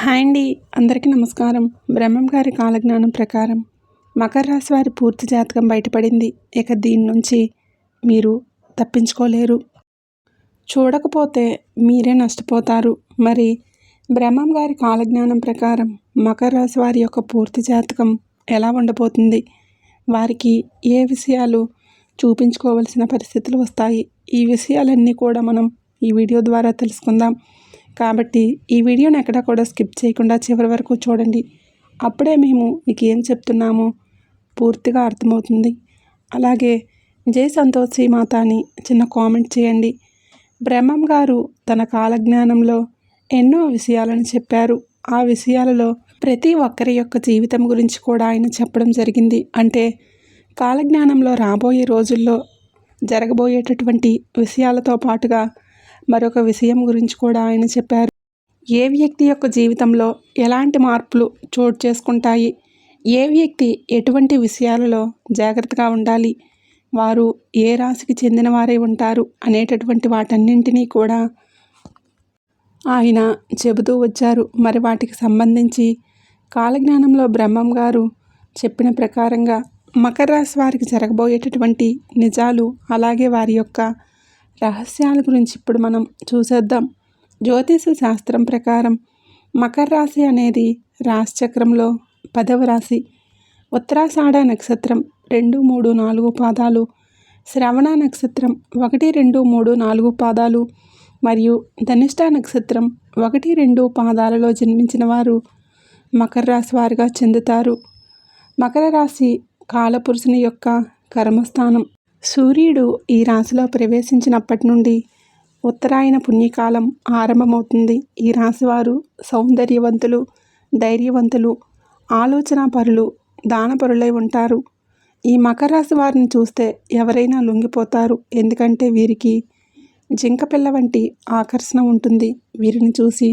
Hi అండి. అందరికీ నమస్కారం. బ్రహ్మం గారి కాలజ్ఞానం ప్రకారం మకర రాశి వారి పూర్తి జాతకం బయటపడింది. ఇక దీని నుంచి మీరు తప్పించుకోలేరు. చూడకపోతే మీరే నష్టపోతారు. మరి బ్రహ్మం గారి కాలజ్ఞానం ప్రకారం మకర రాశి వారి యొక్క పూర్తి జాతకం ఎలా ఉండబోతుంది, వారికి ఏ విషయాలు చూపించుకోవలసిన పరిస్థితులు వస్తాయి, ఈ విషయాలన్నీ కూడా మనం ఈ వీడియో ద్వారా తెలుసుకుందాం. కాబట్టి ఈ వీడియోని ఎక్కడా కూడా స్కిప్ చేయకుండా చివరి వరకు చూడండి. అప్పుడే మేము మీకు ఏం చెప్తున్నామో పూర్తిగా అర్థమవుతుంది. అలాగే జై సంతోషి మాత అని చిన్న కామెంట్ చేయండి. బ్రహ్మం గారు తన కాలజ్ఞానంలో ఎన్నో విషయాలను చెప్పారు. ఆ విషయాలలో ప్రతి ఒక్కరి యొక్క జీవితం గురించి కూడా ఆయన చెప్పడం జరిగింది. అంటే కాలజ్ఞానంలో రాబోయే రోజుల్లో జరగబోయేటటువంటి విషయాలతో పాటుగా మరొక విషయం గురించి కూడా ఆయన చెప్పారు. ఏ వ్యక్తి యొక్క జీవితంలో ఎలాంటి మార్పులు చోటు చేసుకుంటాయి, ఏ వ్యక్తి ఎటువంటి విషయాలలో జాగ్రత్తగా ఉండాలి, వారు ఏ రాశికి చెందిన వారే ఉంటారు అనేటటువంటి వాటన్నింటినీ కూడా ఆయన చెబుతూ వచ్చారు. మరి వాటికి సంబంధించి కాలజ్ఞానంలో బ్రహ్మం గారు చెప్పిన ప్రకారంగా మకర రాశి వారికి జరగబోయేటటువంటి నిజాలు, అలాగే వారి యొక్క రహస్యాల గురించి ఇప్పుడు మనం చూసేద్దాం. జ్యోతిష శాస్త్రం ప్రకారం మకర రాశి అనేది రాశిచక్రంలో 10వ రాశి. ఉత్తరాషాఢ నక్షత్రం 2, 3, 4 పాదాలు, శ్రవణ నక్షత్రం 1, 2, 3, 4 పాదాలు మరియు ధనిష్ట నక్షత్రం 1, 2 పాదాలలో జన్మించిన వారు మకర రాశి వారిగా చెందుతారు. మకర రాశి కాలపురుషుని యొక్క కర్మస్థానం. సూర్యుడు ఈ రాశిలో ప్రవేశించినప్పటి నుండి ఉత్తరాయణ పుణ్యకాలం ఆరంభమవుతుంది. ఈ రాశివారు సౌందర్యవంతులు, ధైర్యవంతులు, ఆలోచనాపరులు, దానపరులై ఉంటారు. ఈ మకర రాశి వారిని చూస్తే ఎవరైనా లొంగిపోతారు. ఎందుకంటే వీరికి జింక పిల్ల వంటి ఆకర్షణ ఉంటుంది. వీరిని చూసి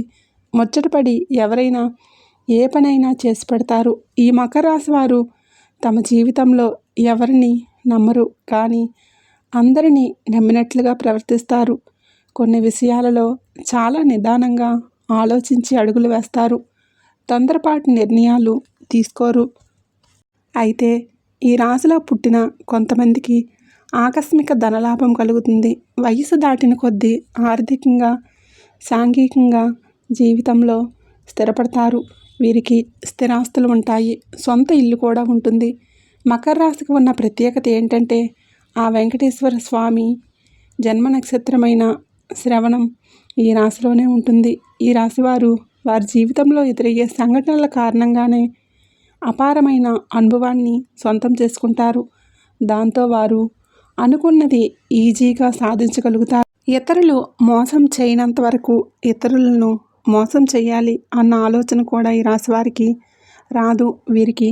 ముచ్చటపడి ఎవరైనా ఏ పనైనా చేసి పెడతారు. ఈ మకర రాశి వారు తమ జీవితంలో ఎవరిని నమ్మరు, కానీ అందరినీ నమ్మినట్లుగా ప్రవర్తిస్తారు. కొన్ని విషయాలలో చాలా నిదానంగా ఆలోచించి అడుగులు వేస్తారు. తొందరపాటు నిర్ణయాలు తీసుకోరు. అయితే ఈ రాశిలో పుట్టిన కొంతమందికి ఆకస్మిక ధనలాభం కలుగుతుంది. వయసు దాటిన కొద్దీ ఆర్థికంగా, సాంఘికంగా జీవితంలో స్థిరపడతారు. వీరికి స్థిరాస్తులు ఉంటాయి. సొంత ఇల్లు కూడా ఉంటుంది. మకర రాశికి ఉన్న ప్రత్యేకత ఏంటంటే ఆ వెంకటేశ్వర స్వామి జన్మ నక్షత్రమైన శ్రవణం ఈ రాశిలోనే ఉంటుంది. ఈ రాశివారు వారి జీవితంలో ఎదురయ్యే సంఘటనల కారణంగానే అపారమైన అనుభవాన్ని సొంతం చేసుకుంటారు. దాంతో వారు అనుకున్నది ఈజీగా సాధించగలుగుతారు. ఇతరులు మోసం చేయనంత వరకు ఇతరులను మోసం చేయాలి అన్న ఆలోచన కూడా ఈ రాశివారికి రాదు. వీరికి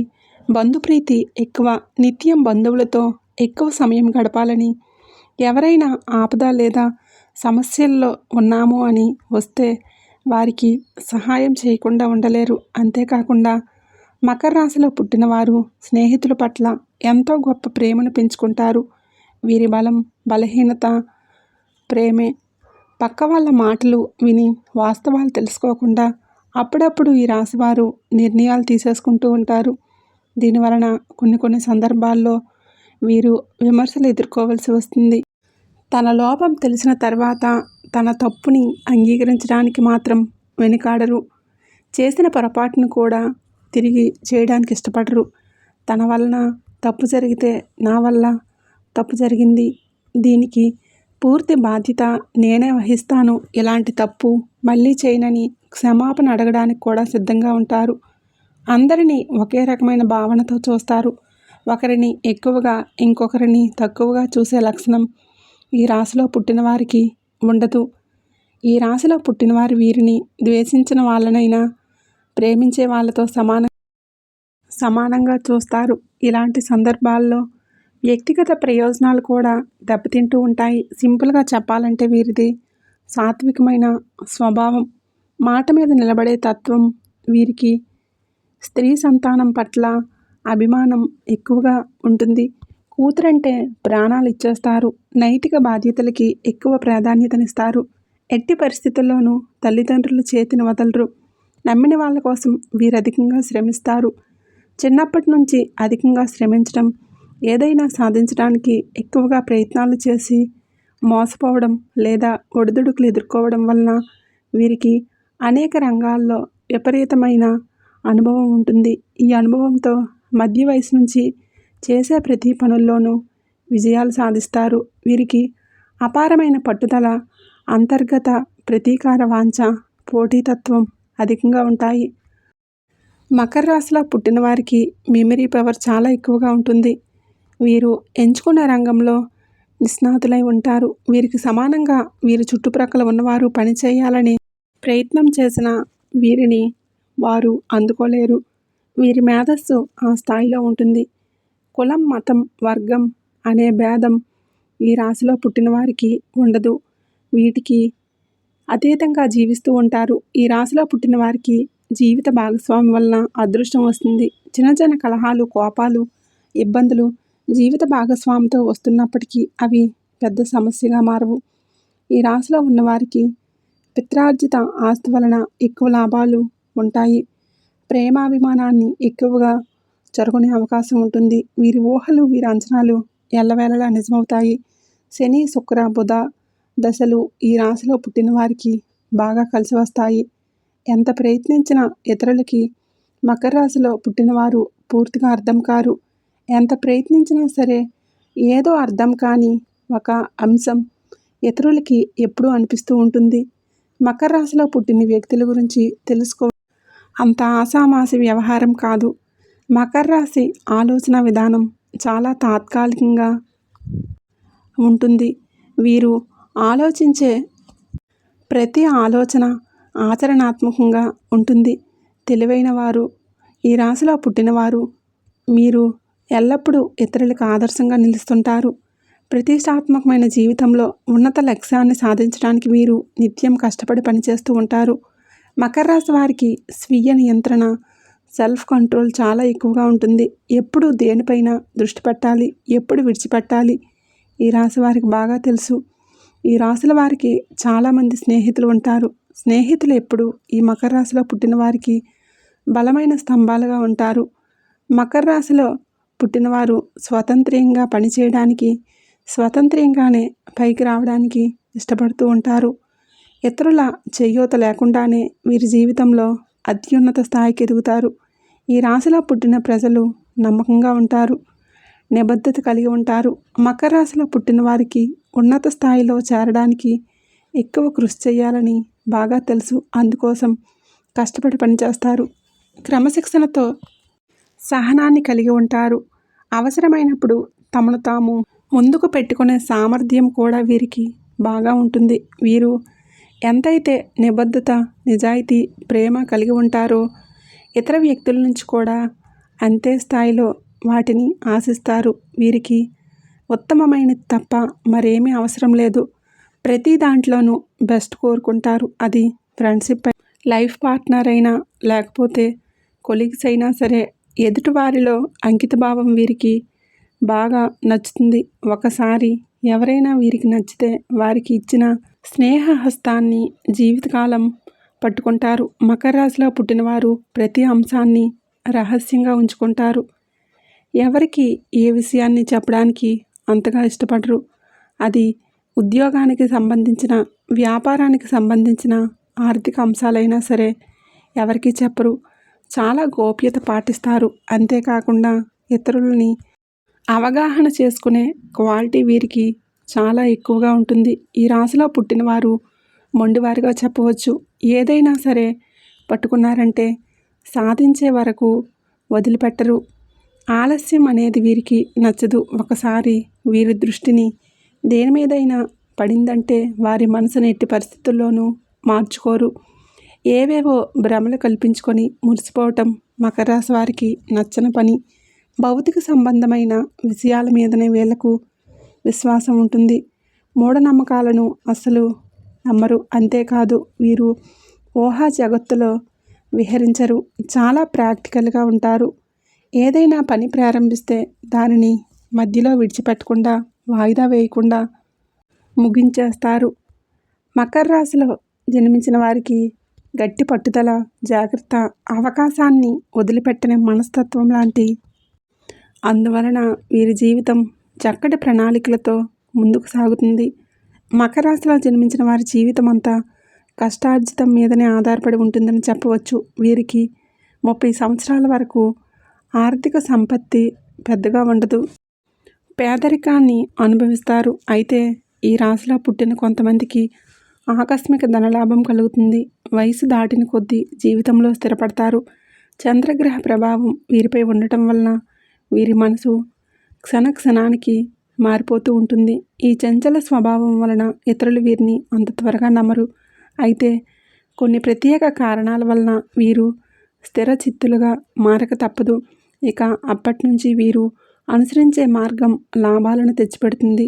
బంధుప్రీతి ఎక్కువ. నిత్యం బంధువులతో ఎక్కువ సమయం గడపాలని, ఎవరైనా ఆపద లేదా సమస్యల్లో ఉన్నాము అని వస్తే వారికి సహాయం చేయకుండా ఉండలేరు. అంతేకాకుండా మకర రాశిలో పుట్టిన వారు స్నేహితుల పట్ల ఎంతో గొప్ప ప్రేమను పెంచుకుంటారు. వీరి బలం, బలహీనత ప్రేమే. పక్క వాళ్ళ మాటలు విని వాస్తవాలు తెలుసుకోకుండా అప్పుడప్పుడు ఈ రాశివారు నిర్ణయాలు తీసేసుకుంటూ ఉంటారు. దీనివలన కొన్ని సందర్భాల్లో వీరు విమర్శలు ఎదుర్కోవాల్సి వస్తుంది. తన లోపం తెలిసిన తర్వాత తన తప్పుని అంగీకరించడానికి మాత్రం వెనుకాడరు. చేసిన పొరపాటును కూడా తిరిగి చేయడానికి ఇష్టపడరు. తన వలన తప్పు జరిగితే నా వల్ల తప్పు జరిగింది, దీనికి పూర్తి బాధ్యత నేనే వహిస్తాను, ఇలాంటి తప్పు మళ్ళీ చేయనని క్షమాపణ అడగడానికి కూడా సిద్ధంగా ఉంటారు. అందరినీ ఒకే రకమైన భావనతో చూస్తారు. ఒకరిని ఎక్కువగా, ఇంకొకరిని తక్కువగా చూసే లక్షణం ఈ రాశిలో పుట్టిన వారికి ఉండదు. ఈ రాశిలో పుట్టిన వారు వీరిని ద్వేషించిన వాళ్ళనైనా ప్రేమించే వాళ్ళతో సమానంగా చూస్తారు. ఇలాంటి సందర్భాల్లో వ్యక్తిగత ప్రయోజనాలు కూడా దెబ్బతింటూ ఉంటాయి. సింపుల్గా చెప్పాలంటే వీరిది సాత్వికమైన స్వభావం, మాట మీద నిలబడే తత్వం. వీరికి స్త్రీ సంతానం పట్ల అభిమానం ఎక్కువగా ఉంటుంది. కూతురంటే ప్రాణాలు ఇచ్చేస్తారు. నైతిక బాధ్యతలకి ఎక్కువ ప్రాధాన్యతనిస్తారు. ఎట్టి పరిస్థితుల్లోనూ తల్లిదండ్రుల చేతిని వదలరు. నమ్మిన వాళ్ళ కోసం వీరు అధికంగా శ్రమిస్తారు. చిన్నప్పటి నుంచి అధికంగా శ్రమించడం, ఏదైనా సాధించడానికి ఎక్కువగా ప్రయత్నాలు చేసి మోసపోవడం లేదా ఒడిదుడుకులు ఎదుర్కోవడం వలన వీరికి అనేక రంగాల్లో విపరీతమైన అనుభవం ఉంటుంది. ఈ అనుభవంతో మధ్య వయసు నుంచి చేసే ప్రతి పనుల్లోనూ విజయాలు సాధిస్తారు. వీరికి అపారమైన పట్టుదల, అంతర్గత ప్రతీకార వాంఛ, పోటీతత్వం అధికంగా ఉంటాయి. మకర రాశిలో పుట్టిన వారికి మెమరీ పవర్ చాలా ఎక్కువగా ఉంటుంది. వీరు ఎంచుకున్న రంగంలో నిష్ణాతులై ఉంటారు. వీరికి సమానంగా వీరి చుట్టుప్రక్కల ఉన్నవారు పనిచేయాలని ప్రయత్నం చేసిన వీరిని వారు అందుకోలేరు. వీరి మేధస్సు ఆ స్థాయిలో ఉంటుంది. కులం, మతం, వర్గం అనే భేదం ఈ రాశిలో పుట్టిన వారికి ఉండదు. వీటికి అతీతంగా జీవిస్తూ ఉంటారు. ఈ రాశిలో పుట్టిన వారికి జీవిత భాగస్వామి వలన అదృష్టం వస్తుంది. చిన్న చిన్న కలహాలు, కోపాలు, ఇబ్బందులు జీవిత భాగస్వామితో వస్తున్నప్పటికీ అవి పెద్ద సమస్యగా మారవు. ఈ రాశిలో ఉన్నవారికి పిత్రార్జిత ఆస్తి వలన ఎక్కువ లాభాలు ఉంటాయి. ప్రేమాభిమానాన్ని ఎక్కువగా జరుగునే అవకాశం ఉంటుంది. వీరి ఊహలు, వీరి అంచనాలు ఎల్లవేళలా నిజమవుతాయి. శని, శుక్ర, బుధ దశలు ఈ రాశిలో పుట్టిన వారికి బాగా కలిసి వస్తాయి. ఎంత ప్రయత్నించినా ఇతరులకి మకర రాశిలో పుట్టినవారు పూర్తిగా అర్థం కారు. ఎంత ప్రయత్నించినా సరే ఏదో అర్థం కాని ఒక అంశం ఇతరులకి ఎప్పుడూ అనిపిస్తూ ఉంటుంది. మకర రాశిలో పుట్టిన వ్యక్తుల గురించి తెలుసుకో అంత ఆషామాషి వ్యవహారం కాదు. మకర రాశి ఆలోచన విధానం చాలా తాత్కాలికంగా ఉంటుంది. వీరు ఆలోచించే ప్రతి ఆలోచన ఆచరణాత్మకంగా ఉంటుంది. తెలివైన వారు ఈ రాశిలో పుట్టినవారు. మీరు ఎల్లప్పుడూ ఇతరులకు ఆదర్శంగా నిలుస్తుంటారు. ప్రతిష్టాత్మకమైన జీవితంలో ఉన్నత లక్ష్యాన్ని సాధించడానికి మీరు నిత్యం కష్టపడి పనిచేస్తూ ఉంటారు. మకర రాశి వారికి స్వీయ నియంత్రణ, సెల్ఫ్ కంట్రోల్ చాలా ఎక్కువగా ఉంటుంది. ఎప్పుడు దేనిపైన దృష్టి పెట్టాలి, ఎప్పుడు విడిచిపెట్టాలి ఈ రాశి వారికి బాగా తెలుసు. ఈ రాశుల వారికి చాలామంది స్నేహితులు ఉంటారు. స్నేహితులు ఎప్పుడు ఈ మకర రాశిలో పుట్టిన వారికి బలమైన స్తంభాలుగా ఉంటారు. మకర రాశిలో పుట్టినవారు స్వతంత్రంగా పనిచేయడానికి, స్వతంత్రంగానే పైకి రావడానికి ఇష్టపడుతూ ఉంటారు. ఇతరుల చేయూత లేకుండానే వీరి జీవితంలో అత్యున్నత స్థాయికి ఎదుగుతారు. ఈ రాశిలో పుట్టిన ప్రజలు నమ్మకంగా ఉంటారు, నిబద్ధత కలిగి ఉంటారు. మకర రాశిలో పుట్టిన వారికి ఉన్నత స్థాయిలో చేరడానికి ఎక్కువ కృషి చేయాలని బాగా తెలుసు. అందుకోసం కష్టపడి పనిచేస్తారు. క్రమశిక్షణతో సహనాన్ని కలిగి ఉంటారు. అవసరమైనప్పుడు తమను తాము ముందుకు పెట్టుకునే సామర్థ్యం కూడా వీరికి బాగా ఉంటుంది. వీరు ఎంతైతే నిబద్ధత, నిజాయితీ, ప్రేమ కలిగి ఉంటారో ఇతర వ్యక్తుల నుంచి కూడా అంతే స్థాయిలో వాటిని ఆశిస్తారు. వీరికి ఉత్తమమైనది తప్ప మరేమీ అవసరం లేదు. ప్రతి దాంట్లోనూ బెస్ట్ కోరుకుంటారు. అది ఫ్రెండ్షిప్, లైఫ్ పార్ట్నర్ అయినా లేకపోతే కొలీగ్స్ అయినా సరే. ఎదుటివారిలో అంకితభావం వీరికి బాగా నచ్చుతుంది. ఒకసారి ఎవరైనా వీరికి నచ్చితే వారికి ఇచ్చిన స్నేహ హస్తాన్ని జీవితకాలం పట్టుకుంటారు. మకర రాశిలో పుట్టినవారు ప్రతి అంశాన్ని రహస్యంగా ఉంచుకుంటారు. ఎవరికి ఏ విషయాన్ని చెప్పడానికి అంతగా ఇష్టపడరు. అది ఉద్యోగానికి సంబంధించిన, వ్యాపారానికి సంబంధించిన ఆర్థిక అంశాలైనా సరే ఎవరికి చెప్పరు. చాలా గోప్యత పాటిస్తారు. అంతేకాకుండా ఇతరులని అవగాహన చేసుకునే క్వాలిటీ వీరికి చాలా ఎక్కువగా ఉంటుంది. ఈ రాశిలో పుట్టినవారు మొండివారిగా చెప్పవచ్చు. ఏదైనా సరే పట్టుకున్నారంటే సాధించే వరకు వదిలిపెట్టరు. ఆలస్యం అనేది వీరికి నచ్చదు. ఒకసారి వీరి దృష్టిని దేని మీదైనా పడిందంటే వారి మనసును ఎట్టి పరిస్థితుల్లోనూ మార్చుకోరు. ఏవేవో భ్రమలు కల్పించుకొని మురిసిపోవటం మకర రాశి వారికి నచ్చని పని. భౌతిక సంబంధమైన విషయాల మీదనే వీళ్లకు విశ్వాసం ఉంటుంది. మూఢనమ్మకాలను అస్సలు నమ్మరు. అంతేకాదు వీరు ఊహా జగత్తులో విహరించరు. చాలా ప్రాక్టికల్గా ఉంటారు. ఏదైనా పని ప్రారంభిస్తే దానిని మధ్యలో విడిచిపెట్టకుండా, వాయిదా వేయకుండా ముగించేస్తారు. మకర రాశిలో జన్మించిన వారికి గట్టి పట్టుదల, జాగ్రత్త, అవకాశాన్ని వదిలిపెట్టని మనస్తత్వం లాంటి. అందువలన వీరి జీవితం చక్కటి ప్రణాళికలతో ముందుకు సాగుతుంది. మకర రాశిలో జన్మించిన వారి జీవితం అంతా కష్టార్జితం మీదనే ఆధారపడి ఉంటుందని చెప్పవచ్చు. వీరికి 30 సంవత్సరాల వరకు ఆర్థిక సంపత్తి పెద్దగా ఉండదు. పేదరికాన్ని అనుభవిస్తారు. అయితే ఈ రాశిలో పుట్టిన కొంతమందికి ఆకస్మిక ధనలాభం కలుగుతుంది. వయసు దాటిన కొద్దీ జీవితంలో స్థిరపడతారు. చంద్రగ్రహ ప్రభావం వీరిపై ఉండటం వలన వీరి మనసు క్షణానికి మారిపోతూ ఉంటుంది. ఈ చంచల స్వభావం వలన ఇతరులు వీరిని అంత త్వరగా నమ్మరు. అయితే కొన్ని ప్రత్యేక కారణాల వలన వీరు స్థిర చిత్తులుగా మారక తప్పదు. ఇక అప్పటి నుంచి వీరు అనుసరించే మార్గం లాభాలను తెచ్చిపెడుతుంది.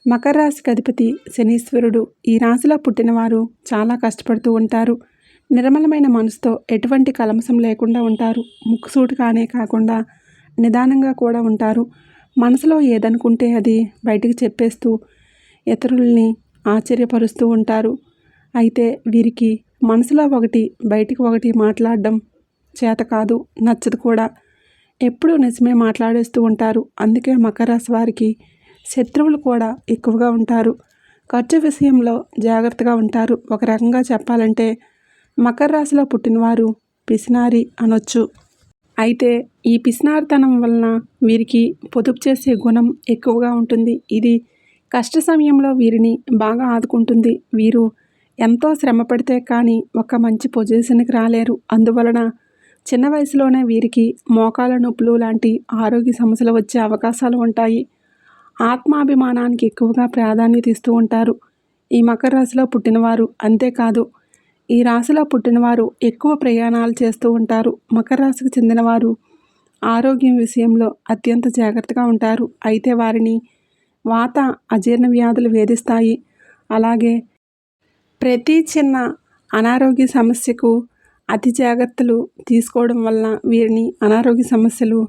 మకర రాశికి అధిపతి శనీశ్వరుడు. ఈ రాశిలో పుట్టినవారు చాలా కష్టపడుతూ ఉంటారు. నిర్మలమైన మనసుతో ఎటువంటి కల్మషం లేకుండా ఉంటారు. ముక్కుసూటిగానే కాకుండా నిదానంగా కూడా ఉంటారు. మనసులో ఏదనుకుంటే అది బయటికి చెప్పేస్తూ ఇతరుల్ని ఆశ్చర్యపరుస్తూ ఉంటారు. అయితే వీరికి మనసులో ఒకటి బయటికి ఒకటి మాట్లాడడం చేత కాదు, నచ్చదు కూడా. ఎప్పుడూ నిజమే మాట్లాడేస్తూ ఉంటారు. అందుకే మకర రాశి వారికి శత్రువులు కూడా ఎక్కువగా ఉంటారు. ఖర్చు విషయంలో జాగ్రత్తగా ఉంటారు. ఒక రకంగా చెప్పాలంటే మకర రాశిలో పుట్టినవారు పిసినారి అనొచ్చు. అయితే ఈ పిసినారితనం వలన వీరికి పొదుపు చేసే గుణం ఎక్కువగా ఉంటుంది. ఇది కష్ట సమయంలో వీరిని బాగా ఆదుకుంటుంది. వీరు ఎంతో శ్రమ పడితే కానీ ఒక మంచి పొజిషన్కి రాలేరు. అందువలన చిన్న వయసులోనే వీరికి మోకాల నొప్పులు లాంటి ఆరోగ్య సమస్యలు వచ్చే అవకాశాలు ఉంటాయి. ఆత్మాభిమానానికి ఎక్కువగా ప్రాధాన్యత ఇస్తూ ఉంటారు ఈ మకర రాశిలో పుట్టినవారు. అంతేకాదు ఈ రాశిలో పుట్టినవారు ఎక్కువ ప్రయాణాలు చేస్తూ ఉంటారు. మకర రాశికి చెందినవారు ఆరోగ్యం విషయంలో అత్యంత జాగ్రత్తగా ఉంటారు. అయితే వారిని వాత, అజీర్ణ వ్యాధులు వేధిస్తాయి. అలాగే ప్రతి చిన్న అనారోగ్య సమస్యకు అతి జాగ్రత్తలు తీసుకోవడం వలన వీరిని అనారోగ్య సమస్యలు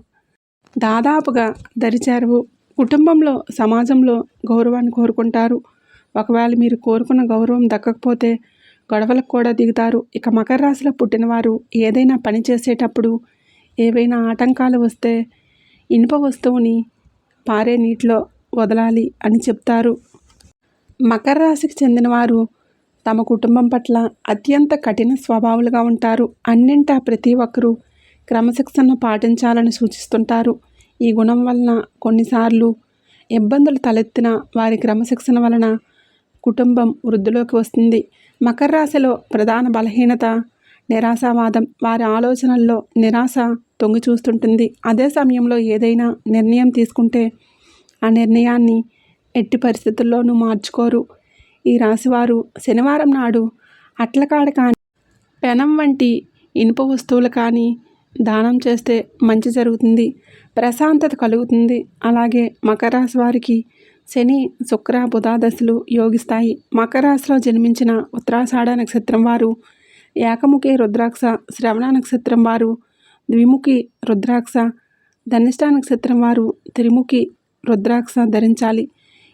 దాదాపుగా దరిచేరవు. కుటుంబంలో, సమాజంలో గౌరవాన్ని కోరుకుంటారు. ఒకవేళ మీరు కోరుకున్న గౌరవం దక్కకపోతే గొడవలకు కూడా దిగుతారు. ఇక మకర రాశిలో పుట్టినవారు ఏదైనా పని చేసేటప్పుడు ఏవైనా ఆటంకాలు వస్తే ఇనుప వస్తువుని పారే నీటిలో వదలాలి అని చెప్తారు. మకర రాశికి చెందినవారు తమ కుటుంబం పట్ల అత్యంత కఠిన స్వభావాలుగా ఉంటారు. అన్నింటా ప్రతి ఒక్కరూ క్రమశిక్షణ పాటించాలని సూచిస్తుంటారు. ఈ గుణం వలన కొన్నిసార్లు ఇబ్బందులు తలెత్తిన వారి క్రమశిక్షణ వలన కుటుంబం వృద్ధిలోకి వస్తుంది. మకర రాశిలో ప్రధాన బలహీనత నిరాశావాదం. వారి ఆలోచనల్లో నిరాశ తొంగి చూస్తుంటుంది. అదే సమయంలో ఏదైనా నిర్ణయం తీసుకుంటే ఆ నిర్ణయాన్ని ఎట్టి పరిస్థితుల్లోనూ మార్చుకోరు. ఈ రాశివారు శనివారం నాడు అట్లకాడ కానీ, పెనం వంటి ఇనుప వస్తువులు కానీ దానం చేస్తే మంచి జరుగుతుంది, ప్రశాంతత కలుగుతుంది. అలాగే మకర రాశి వారికి శని, శుక్ర, బుధ దశలు యోగిస్తాయి. మకర రాశిలో జన్మించిన ఉత్తరాషాఢ నక్షత్రం వారు ఏకముఖి రుద్రాక్ష, శ్రవణ నక్షత్రం వారు ద్విముఖి రుద్రాక్ష, ధనిష్ట నక్షత్రం వారు త్రిముఖి రుద్రాక్ష ధరించాలి.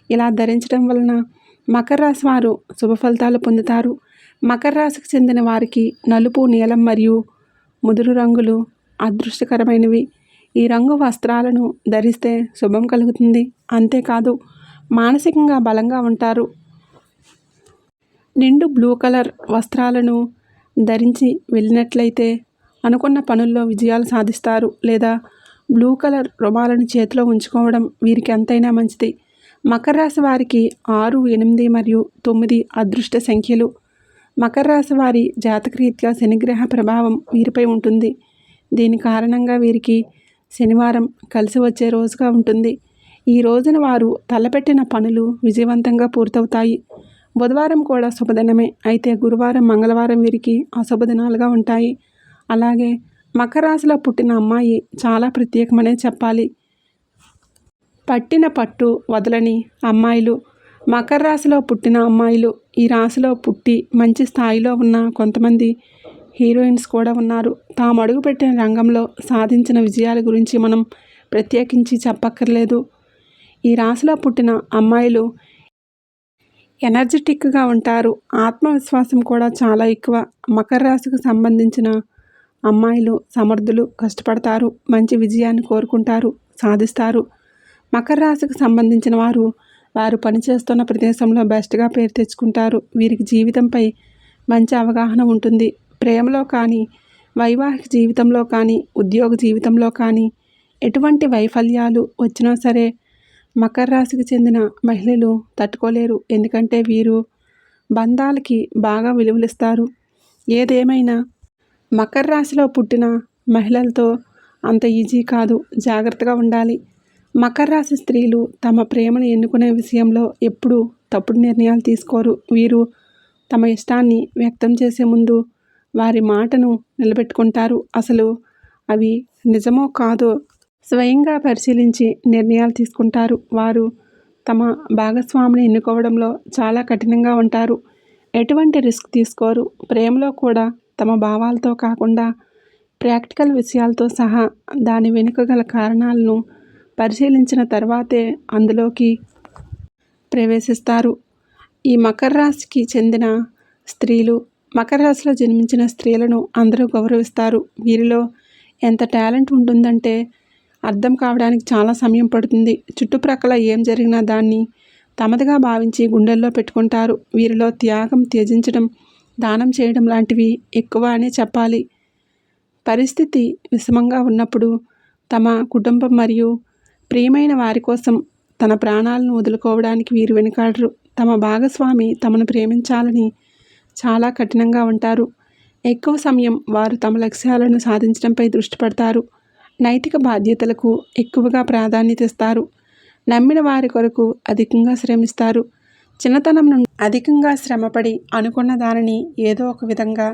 ఇలా ధరించడం వలన మకర రాశి వారు శుభ ఫలితాలు పొందుతారు. మకర రాశికి చెందిన వారికి నలుపు, నీలం మరియు ముదురు రంగులు అదృష్టకరమైనవి. ఈ రంగు వస్త్రాలను ధరిస్తే శుభం కలుగుతుంది. అంతేకాదు మానసికంగా బలంగా ఉంటారు. నిండు బ్లూ కలర్ వస్త్రాలను ధరించి వెళ్ళినట్లయితే అనుకున్న పనుల్లో విజయాలు సాధిస్తారు. లేదా బ్లూ కలర్ రుమాలను చేతిలో ఉంచుకోవడం వీరికి ఎంతైనా మంచిది. మకర రాశి వారికి 6, 8 మరియు 9 అదృష్ట సంఖ్యలు. మకర రాశి వారి జాతకరీత్యా శనిగ్రహ ప్రభావం వీరిపై ఉంటుంది. దీని కారణంగా వీరికి శనివారం కలిసి వచ్చే రోజుగా ఉంటుంది. ఈ రోజున వారు తలపెట్టిన పనులు విజయవంతంగా పూర్తవుతాయి. బుధవారం కూడా శుభదినమే. అయితే గురువారం, మంగళవారం వీరికి అశుభ దినాలుగా ఉంటాయి. అలాగే మకర రాశిలో పుట్టిన అమ్మాయి చాలా ప్రత్యేకమనే చెప్పాలి. పట్టిన పట్టు వదలని అమ్మాయిలు. మకర రాశిలో పుట్టిన అమ్మాయిలు. ఈ రాశిలో పుట్టి మంచి స్థాయిలో ఉన్న కొంతమంది హీరోయిన్స్ కూడా ఉన్నారు. తాము అడుగుపెట్టిన రంగంలో సాధించిన విజయాల గురించి మనం ప్రత్యేకించి చెప్పక్కర్లేదు. ఈ రాశిలో పుట్టిన అమ్మాయిలు ఎనర్జెటిక్గా ఉంటారు. ఆత్మవిశ్వాసం కూడా చాలా ఎక్కువ. మకర రాశికి సంబంధించిన అమ్మాయిలు సమర్థులు, కష్టపడతారు, మంచి విజయాన్ని కోరుకుంటారు, సాధిస్తారు. మకర రాశికి సంబంధించిన వారు పనిచేస్తున్న ప్రదేశంలో బెస్ట్గా పేరు తెచ్చుకుంటారు. వీరికి జీవితంపై మంచి అవగాహన ఉంటుంది. ప్రేమలో కానీ, వైవాహిక జీవితంలో కానీ, ఉద్యోగ జీవితంలో కానీ ఎటువంటి వైఫల్యాలు వచ్చినా సరే మకర రాశికి చెందిన మహిళలు తట్టుకోలేరు. ఎందుకంటే వీరు బంధాలకి బాగా విలువలిస్తారు. ఏదేమైనా మకర రాశిలో పుట్టిన మహిళలతో అంత ఈజీ కాదు, జాగ్రత్తగా ఉండాలి. మకర రాశి స్త్రీలు తమ ప్రేమను ఎన్నుకునే విషయంలో ఎప్పుడూ తప్పుడు నిర్ణయాలు తీసుకోరు. వీరు తమ ఇష్టాన్ని వ్యక్తం చేసే ముందు వారి మాటను నిలబెట్టుకుంటారు. అసలు అవి నిజమో కాదో స్వయంగా పరిశీలించి నిర్ణయాలు తీసుకుంటారు. వారు తమ భాగస్వామిని ఎన్నుకోవడంలో చాలా కఠినంగా ఉంటారు. ఎటువంటి రిస్క్ తీసుకోరు. ప్రేమలో కూడా తమ భావాలతో కాకుండా ప్రాక్టికల్ విషయాలతో సహా దాని వెనుక గల కారణాలను పరిశీలించిన తర్వాతే అందులోకి ప్రవేశిస్తారు. ఈ మకర రాశికి చెందిన స్త్రీలు, మకర రాశిలో జన్మించిన స్త్రీలను అందరూ గౌరవిస్తారు. వీరిలో ఎంత టాలెంట్ ఉంటుందంటే అర్థం కావడానికి చాలా సమయం పడుతుంది. చుట్టుప్రక్కల ఏం జరిగినా దాన్ని తమదిగా భావించి గుండెల్లో పెట్టుకుంటారు. వీరిలో త్యాగం, త్యజించడం, దానం చేయడం లాంటివి ఎక్కువ అనే చెప్పాలి. పరిస్థితి విషమంగా ఉన్నప్పుడు తమ కుటుంబం మరియు ప్రియమైన వారి కోసం తన ప్రాణాలను వదులుకోవడానికి వీరు వెనుకాడరు. తమ భాగస్వామి తమను ప్రేమించాలని చాలా కఠినంగా ఉంటారు. ఎక్కువ సమయం వారు తమ లక్ష్యాలను సాధించడంపై దృష్టి పెడతారు. నైతిక బాధ్యతలకు ఎక్కువగా ప్రాధాన్యత ఇస్తారు. నమ్మిన వారి కొరకు అధికంగా శ్రమిస్తారు. చిన్నతనం నుండి అధికంగా శ్రమపడి అనుకున్న దానిని ఏదో ఒక విధంగా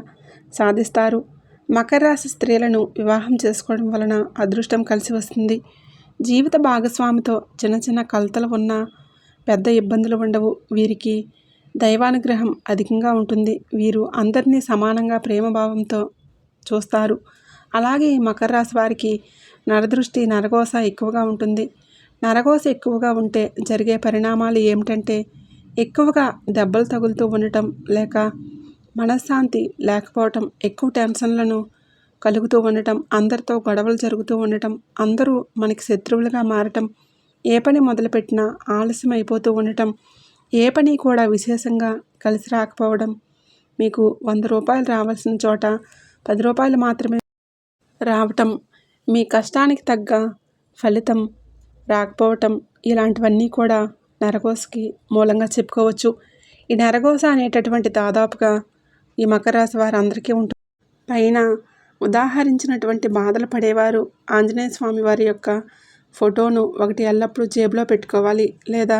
సాధిస్తారు. మకర రాశి స్త్రీలను వివాహం చేసుకోవడం వలన అదృష్టం కలిసి వస్తుంది. జీవిత భాగస్వామితో చిన్న చిన్న కలతలు ఉన్నా పెద్ద ఇబ్బందులు ఉండవు. వీరికి దైవానుగ్రహం అధికంగా ఉంటుంది. వీరు అందరినీ సమానంగా ప్రేమభావంతో చూస్తారు. అలాగే ఈ మకర రాశి వారికి నరదృష్టి, నరఘోష ఎక్కువగా ఉంటుంది. నరఘోష ఎక్కువగా ఉంటే జరిగే పరిణామాలు ఏమిటంటే ఎక్కువగా దెబ్బలు తగులుతూ ఉండటం, లేక మనశ్శాంతి లేకపోవటం, ఎక్కువ టెన్షన్లను కలుగుతూ ఉండటం, అందరితో గొడవలు జరుగుతూ ఉండటం, అందరూ మనకి శత్రువులుగా మారటం, ఏ పని మొదలుపెట్టినా ఆలస్యం అయిపోతూ ఉండటం, ఏ పని కూడా విశేషంగా కలిసి రాకపోవడం, మీకు 100 రూపాయలు రావాల్సిన చోట 10 రూపాయలు మాత్రమే రావటం, మీ కష్టానికి తగ్గ ఫలితం రాకపోవటం, ఇలాంటివన్నీ కూడా నరఘోషకి మూలంగా చెప్పుకోవచ్చు. ఈ నరఘోష అనేటటువంటి దాదాపుగా ఈ మకర రాశి వారందరికీ ఉంటుంది. పైన ఉదాహరించినటువంటి బాధలు పడేవారు ఆంజనేయ స్వామి వారి యొక్క ఫోటోను ఒకటి ఎల్లప్పుడూ జేబులో పెట్టుకోవాలి, లేదా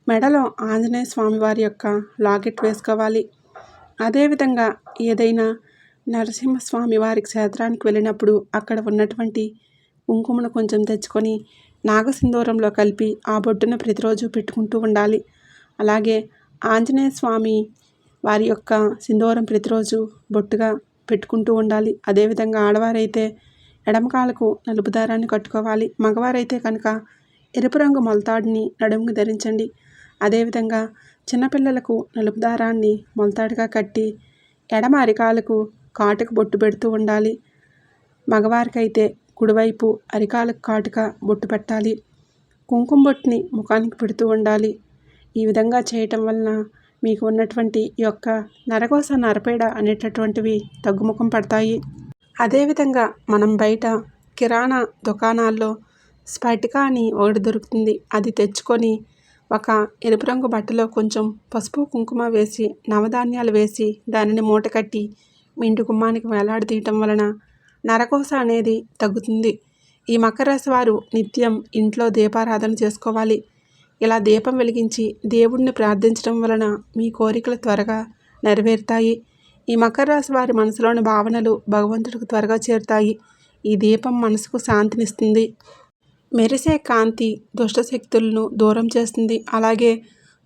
మెడలో ఆంజనేయ స్వామి వారి యొక్క లాకెట్ వేసుకోవాలి. అదేవిధంగా ఏదైనా నరసింహస్వామి వారి క్షేత్రానికి వెళ్ళినప్పుడు అక్కడ ఉన్నటువంటి కుంకుమను కొంచెం తెచ్చుకొని నాగసింధూరంలో కలిపి ఆ బొట్టును ప్రతిరోజు పెట్టుకుంటూ ఉండాలి. అలాగే ఆంజనేయ స్వామి వారి యొక్క సింధూరం ప్రతిరోజు బొట్టుగా పెట్టుకుంటూ ఉండాలి. అదేవిధంగా ఆడవారైతే ఎడమకాలకు నలుపు దారాన్ని కట్టుకోవాలి. మగవారైతే కనుక ఎరుపు రంగు మొలతాడిని నడుముకు ధరించండి. అదేవిధంగా చిన్నపిల్లలకు నలుపు దారాన్ని మొలతాడుగా కట్టి ఎడమ అరికాలకు కాటుకు బొట్టు పెడుతూ ఉండాలి. మగవారికైతే కుడివైపు అరికాలకు కాటుక బొట్టు పెట్టాలి. కుంకుమ బొట్టుని ముఖానికి పెడుతూ ఉండాలి. ఈ విధంగా చేయటం వలన మీకు ఉన్నటువంటి ఈ యొక్క నరఘోష, నరపేడ అనేటటువంటివి తగ్గుముఖం పడతాయి. అదేవిధంగా మనం బయట కిరాణా దుకాణాల్లో స్ఫటికా అని ఒకటి దొరుకుతుంది. అది తెచ్చుకొని ఒక ఎరుపు రంగు బట్టలో కొంచెం పసుపు, కుంకుమ వేసి, నవధాన్యాలు వేసి దానిని మూట కట్టి మీ ఇంటి గుమ్మానికి వేలాడదీయటం వలన నరఘోష అనేది తగ్గుతుంది. ఈ మకర రాశి వారు నిత్యం ఇంట్లో దీపారాధన చేసుకోవాలి. ఇలా దీపం వెలిగించి దేవుడిని ప్రార్థించడం వలన మీ కోరికలు త్వరగా నెరవేరుతాయి. ఈ మకర రాశి వారి మనసులోని భావనలు భగవంతుడికి త్వరగా చేరుతాయి. ఈ దీపం మనసుకు శాంతినిస్తుంది. మెరిసే కాంతి దుష్టశక్తులను దూరం చేస్తుంది. అలాగే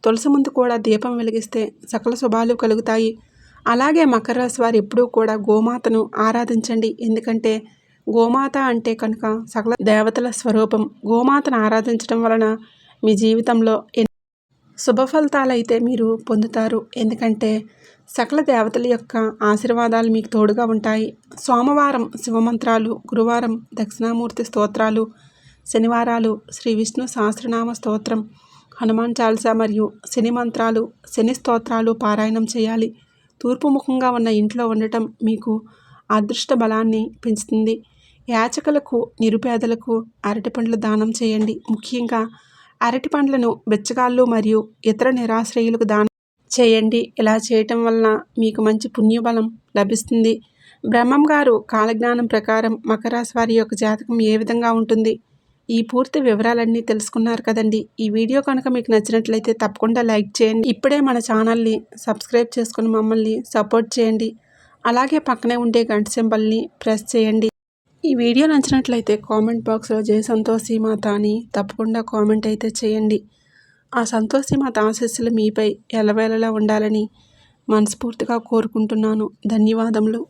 తులసి ముందు కూడా దీపం వెలిగిస్తే సకల శుభాలు కలుగుతాయి. అలాగే మకర రాశి వారు ఎప్పుడూ కూడా గోమాతను ఆరాధించండి. ఎందుకంటే గోమాత అంటే కనుక సకల దేవతల స్వరూపం. గోమాతను ఆరాధించడం వలన మీ జీవితంలో శుభ ఫలితాలైతే మీరు పొందుతారు. ఎందుకంటే సకల దేవతల యొక్క ఆశీర్వాదాలు మీకు తోడుగా ఉంటాయి. సోమవారం శివమంత్రాలు, గురువారం దక్షిణామూర్తి స్తోత్రాలు, శనివారాలు శ్రీ విష్ణు సహస్రనామ స్తోత్రం, హనుమాన్ చాలీసా మరియు శని మంత్రాలు, శని స్తోత్రాలు పారాయణం చేయాలి. తూర్పు ముఖంగా ఉన్న ఇంట్లో ఉండటం మీకు అదృష్ట బలాన్ని పెంచుతుంది. యాచకులకు, నిరుపేదలకు అరటిపండ్లు దానం చేయండి. ముఖ్యంగా అరటి పండ్లను బెచ్చగాళ్ళు మరియు ఇతర నిరాశ్రయులకు దానం చేయండి. ఇలా చేయటం వలన మీకు మంచి పుణ్యబలం లభిస్తుంది. బ్రహ్మం గారు కాలజ్ఞానం ప్రకారం మకర రాశి వారి యొక్క జాతకం ఏ విధంగా ఉంటుంది, ఈ పూర్తి వివరాలన్నీ తెలుసుకున్నారు కదండి. ఈ వీడియో కనుక మీకు నచ్చినట్లయితే తప్పకుండా లైక్ చేయండి. ఇప్పుడే మన ఛానల్ని సబ్స్క్రైబ్ చేసుకుని మమ్మల్ని సపోర్ట్ చేయండి. అలాగే పక్కనే ఉండే గంట సింబల్ని ప్రెస్ చేయండి. ఈ వీడియో నచ్చినట్లయితే కామెంట్ బాక్స్లో జై సంతోషి మాత అని తప్పకుండా కామెంట్ అయితే చేయండి. ఆ సంతోషి మాత ఆశీస్సులు మీపై ఎల్లవేళలా ఉండాలని మనస్ఫూర్తిగా కోరుకుంటున్నాను. ధన్యవాదములు.